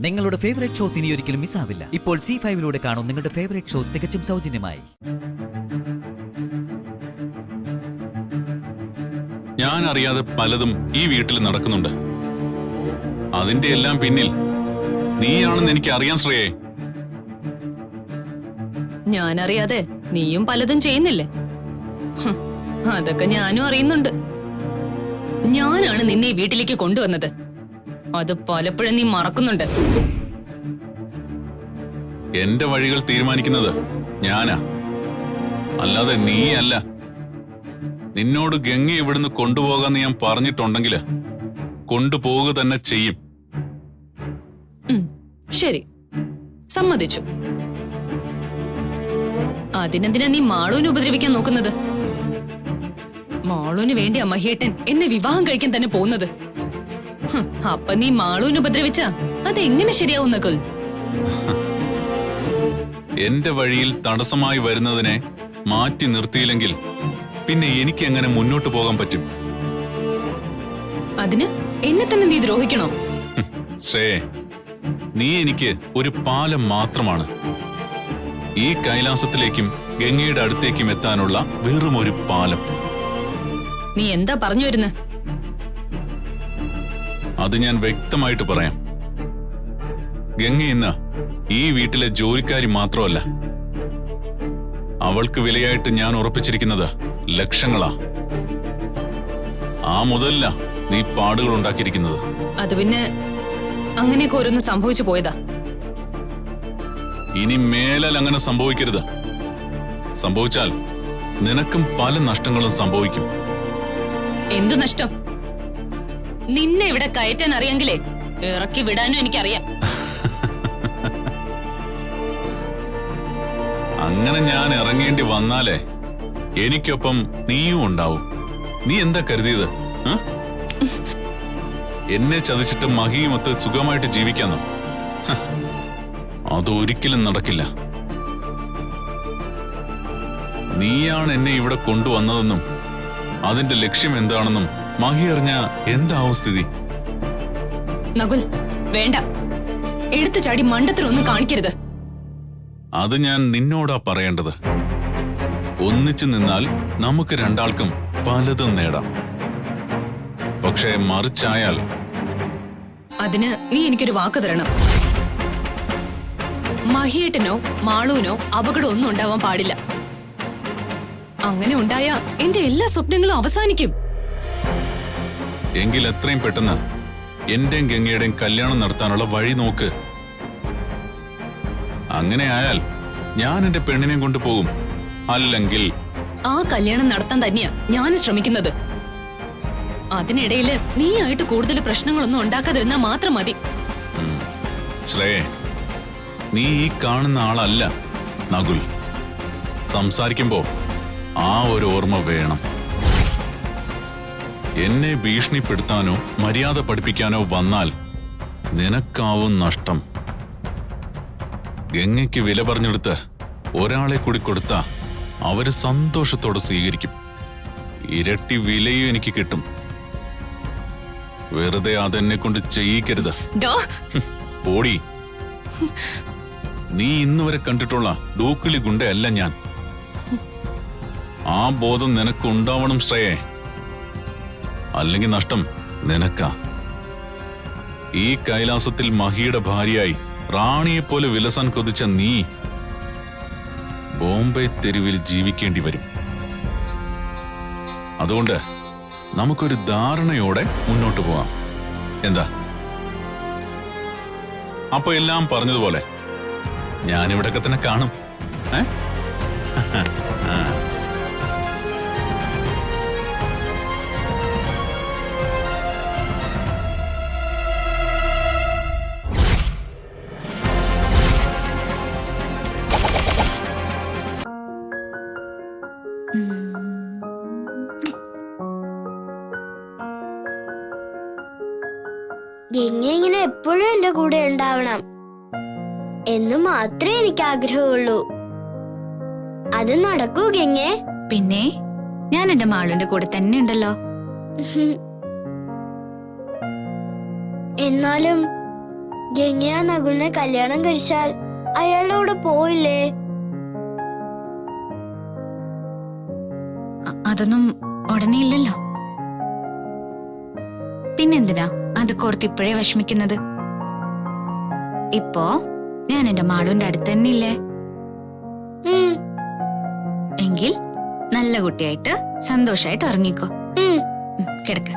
നിങ്ങളുടെ favourite shows ഇനി ഒരിക്കലും മിസ്സാവില്ല. ഇപ്പോൾ C5 കാണും നിങ്ങളുടെ ഫേവറേറ്റ് ഷോ തികച്ചും സൗജന്യമായി. ഞാൻ അറിയാതെ പലതും ഈ വീട്ടിൽ നടക്കുന്നുണ്ട്. അതിന്റെ എല്ലാം പിന്നിൽ നീയാണെന്ന് എനിക്ക് അറിയാൻ ശ്രേയേ. ഞാനറിയാതെ നീയും പലതും ചെയ്യുന്നില്ലേ? അതൊക്കെ ഞാനും അറിയുന്നുണ്ട്. ഞാനാണ് നിന്നെ ഈ വീട്ടിലേക്ക് കൊണ്ടുവന്നത്. അത് പലപ്പോഴും നീ മറക്കുന്നുണ്ട്. എന്റെ വഴികൾ തീരുമാനിക്കുന്നത് ഞാനാ, അല്ലാതെ നീയല്ല. നിന്നോട് ഗംഗ ഇവിടുന്ന് കൊണ്ടുപോകാന്ന് ഞാൻ പറഞ്ഞിട്ടുണ്ടെങ്കിൽ കൊണ്ടുപോകുക തന്നെ ചെയ്യും. ശരി, സമ്മതിച്ചു. അതിനെന്തിനാ നീ മാളൂനെ ഉപദ്രവിക്കാൻ നോക്കുന്നത്? മാളൂന് വേണ്ടി മഹിയേട്ടൻ എന്നെ വിവാഹം കഴിക്കാൻ തന്നെ പോകുന്നത്. അപ്പൊ നീ മാളൂന് ഉപദ്രവിച്ച അതെങ്ങനെ ശരിയാവും നകുൽ? എന്റെ വഴിയിൽ തടസ്സമായി വരുന്നതിനെ മാറ്റി നിർത്തിയില്ലെങ്കിൽ പിന്നെ എനിക്ക് എങ്ങനെ മുന്നോട്ട് പോകാൻ പറ്റും? അതിന് എന്നെ തന്നെ നീ ദ്രോഹിക്കണോ? ശ്രേയേ, നീ എനിക്ക് ഒരു പാലം മാത്രമാണ്. ഈ കൈലാസത്തിലേക്കും ഗംഗയുടെ അടുത്തേക്കും എത്താനുള്ള വെറും ഒരു പാലം. നീ എന്താ പറഞ്ഞു വരുന്നത്? അത് ഞാൻ വ്യക്തമായിട്ട് പറയാം. ഗംഗ ഇന്ന് ഈ വീട്ടിലെ ജോലിക്കാരി മാത്രമല്ല. അവൾക്ക് വിലയായിട്ട് ഞാൻ ഉറപ്പിച്ചിരിക്കുന്നത് ലക്ഷങ്ങളാ. ആ മുതലല്ല നീ പാടുകൾ ഉണ്ടാക്കിയിരിക്കുന്നത്. അത് പിന്നെ അങ്ങനെയൊക്കെ ഓരോന്ന് സംഭവിച്ചു പോയതാ. ഇനി മേലാൽ അങ്ങനെ സംഭവിക്കരുത്. സംഭവിച്ചാൽ നിനക്കും പല നഷ്ടങ്ങളും സംഭവിക്കും. എന്തു നഷ്ടം? നിന്നെ ഇവിടെ കയറ്റാൻ അറിയെങ്കിലേ ഇറക്കി വിടാനും എനിക്കറിയാം. അങ്ങനെ ഞാൻ ഇറങ്ങേണ്ടി വന്നാലേ എനിക്കൊപ്പം നീയും ഉണ്ടാവും. നീ എന്താ കരുതിയത്? എന്നെ ചതിച്ചിട്ട് മഹിയുമൊത്ത് സുഖമായിട്ട് ജീവിക്കാന്നോ? അതൊരിക്കലും നടക്കില്ല. നീയാണ് എന്നെ ഇവിടെ കൊണ്ടുവന്നതെന്നും അതിന്റെ ലക്ഷ്യം എന്താണെന്നും മഹി അറിഞ്ഞ എന്താവും സ്ഥിതി? നകുൽ, വേണ്ട. എടുത്തു ചാടി മണ്ടത്തിലൊന്നും കാണിക്കരുത്. അത് ഞാൻ നിന്നോടാ പറയേണ്ടത്. ഒന്നിച്ചു നിന്നാൽ നമുക്ക് രണ്ടാൾക്കും പലതും നേടാം. പക്ഷേ മറിച്ചായാൽ അതിന് നീ എനിക്കൊരു വാക്ക് തരണം. മഹിയേട്ടനോ മാളൂനോ അപകടം ഒന്നും ഉണ്ടാവാൻ പാടില്ല. അങ്ങനെ ഉണ്ടായ എന്റെ എല്ലാ സ്വപ്നങ്ങളും അവസാനിക്കും. എങ്കിൽ എത്രയും പെട്ടെന്ന് എന്റെയും ഗംഗയുടെയും കല്യാണം നടത്താനുള്ള വഴി നോക്ക്. അങ്ങനെ ആയാൽ ഞാൻ എന്റെ പെണ്ണിനെയും കൊണ്ടുപോകും. അല്ലെങ്കിൽ ആ കല്യാണം നടത്താൻ തന്നെയാ ഞാൻ ശ്രമിക്കുന്നത്. അതിനിടയില് നീയായിട്ട് കൂടുതൽ പ്രശ്നങ്ങളൊന്നും ഉണ്ടാക്കാതിരുന്നാ മാത്രം മതി. ശ്രേയേ, നീ ഈ കാണുന്ന ആളല്ല നകുൽ. സംസാരിക്കുമ്പോ ആ ഒരു ഓർമ്മ വേണം. എന്നെ ഭീഷണിപ്പെടുത്താനോ മര്യാദ പഠിപ്പിക്കാനോ വന്നാൽ നിനക്കാവും നഷ്ടം. ഗംഗയ്ക്ക് വില പറഞ്ഞെടുത്ത് ഒരാളെ കൂടി കൊടുത്താ അവര് സന്തോഷത്തോടെ സ്വീകരിക്കും. ഇരട്ടി വിലയും എനിക്ക് കിട്ടും. വെറുതെ അതെന്നെ കൊണ്ട് ചെയ്യിക്കരുത്. ഓടി, നീ ഇന്നുവരെ കണ്ടിട്ടുള്ള ഡൂക്കിളി ഗുണ്ടയല്ല ഞാൻ. ആ ബോധം നിനക്കുണ്ടാവണം ശ്രേയേ. അല്ലെങ്കിൽ നഷ്ടം നിനക്കാ. ഈ കൈലാസത്തിൽ മഹിയുടെ ഭാര്യയായി റാണിയെപ്പോലെ വിലസാൻ കൊതിച്ച നീ ബോംബെ തെരുവിൽ ജീവിക്കേണ്ടി വരും. അതുകൊണ്ട് നമുക്കൊരു ധാരണയോടെ മുന്നോട്ട് പോവാം. എന്താ? അപ്പൊ എല്ലാം പറഞ്ഞതുപോലെ ഞാനിവിടൊക്കെ തന്നെ കാണും. ഗംഗ ഇങ്ങനെ എപ്പോഴും എന്റെ കൂടെ ഉണ്ടാവണം എന്ന് മാത്രമേ എനിക്ക് ആഗ്രഹമുള്ളൂ. അത് നടക്കൂ ഗംഗേ? പിന്നെ ഞാൻ എന്റെ മാളുന്റെ കൂടെ തന്നെ ഉണ്ടല്ലോ. എന്നാലും ഗംഗ നകുലിനെ കല്യാണം കഴിച്ചാൽ അയാളുടെ കൂടെ പോയില്ലേ? അതൊന്നും ഉടനെ ഇല്ലല്ലോ. പിന്നെന്തിനാ അത് കോർത്ത് ഇപ്പോഴേ വിഷമിക്കുന്നത്? ഇപ്പോ ഞാൻ എന്റെ മാളുവിന്റെ അടുത്ത് തന്നെ ഇല്ലേ? എങ്കിൽ നല്ല കുട്ടിയായിട്ട് സന്തോഷായിട്ട് ഉറങ്ങിക്കോ. കിടക്ക.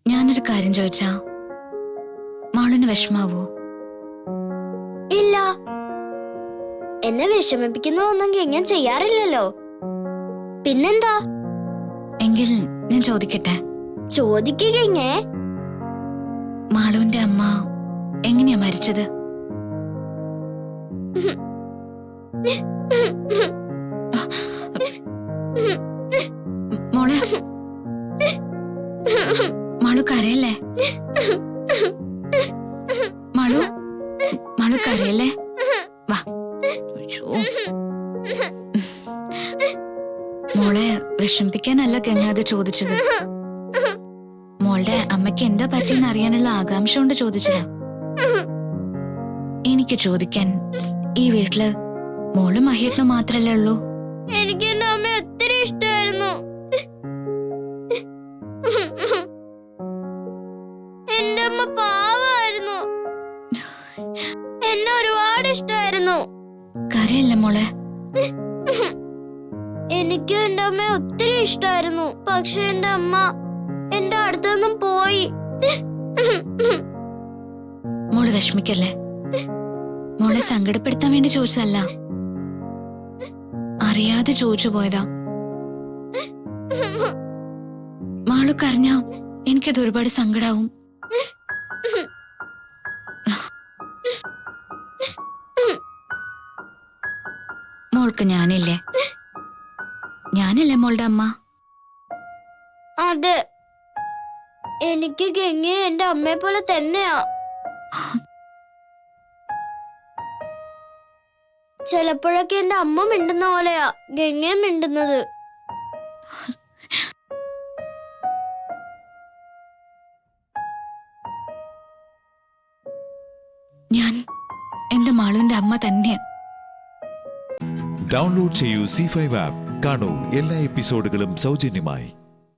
ഞാനൊരു കാര്യം ചോദിച്ചാ മാളുന് വിഷമാവോ? ഇല്ല, എന്നെ വിഷമിപ്പിക്കുന്ന ഒന്നും ഗംഗ ചെയ്യാറില്ലല്ലോ. പിന്നെന്താ? എങ്കിൽ ഞാൻ ചോദിക്കട്ടെ? ചോദിക്കുകെ. മാളുവിന്റെ അമ്മ എങ്ങനെയാ മരിച്ചത്? മോളെ, മാളു കരയല്ലേ? മാളു കരയല്ലേ? വാ. മോളെ വിഷമിപ്പിക്കാനല്ല ഗംഗ അത് ചോദിച്ചത്. മോളുടെ അമ്മയ്ക്ക് എന്താ പറ്റിയെന്ന് അറിയാനുള്ള ആകാംക്ഷ കൊണ്ട് ചോദിച്ചതാ. എനിക്ക് ചോദിക്കാൻ ഈ വീട്ടില് മോളും മഹേട്ടനും മാത്രല്ലേ ഉള്ളൂ? എനിക്ക് എന്റെ അമ്മ ഒത്തിരി ഇഷ്ടമായിരുന്നു. എന്റെ അമ്മ പാവായിരുന്നു. എന്നെ ഒരുപാട് ഇഷ്ടമായിരുന്നു. കരയല്ല മോളെ. എനിക്ക് എന്റെ അമ്മ ഒത്തിരി ഇഷ്ടമായിരുന്നു. പക്ഷെ എന്റെ അമ്മ എന്റെ അടുത്തുനിന്നും പോയി. മോള് വിഷമിക്കല്ലേ. മോളെ സങ്കടപ്പെടുത്താൻ വേണ്ടി ചോദിച്ചതല്ല, അറിയാതെ ചോദിച്ചു പോയതാ. മാളു കരഞ്ഞ എനിക്കത് ഒരുപാട് സങ്കടാവും. മോൾക്ക് ഞാനല്ലേ മോളുടെ അമ്മ? അതെ, എനിക്ക് ഗംഗ എന്റെ അമ്മയെ പോലെ തന്നെയാ. ചിലപ്പോഴൊക്കെ എന്റെ അമ്മ മിണ്ടുന്ന പോലെയാ ഗംഗ മിണ്ടുന്നത്. ഞാൻ എന്റെ മാളുവിന്റെ അമ്മ തന്നെയാ. ഡൗൺലോഡ് ചെയ്യൂ C5 ആപ്പ്. കാണൂ എല്ലാ എപ്പിസോഡുകളും സൗജന്യമായി.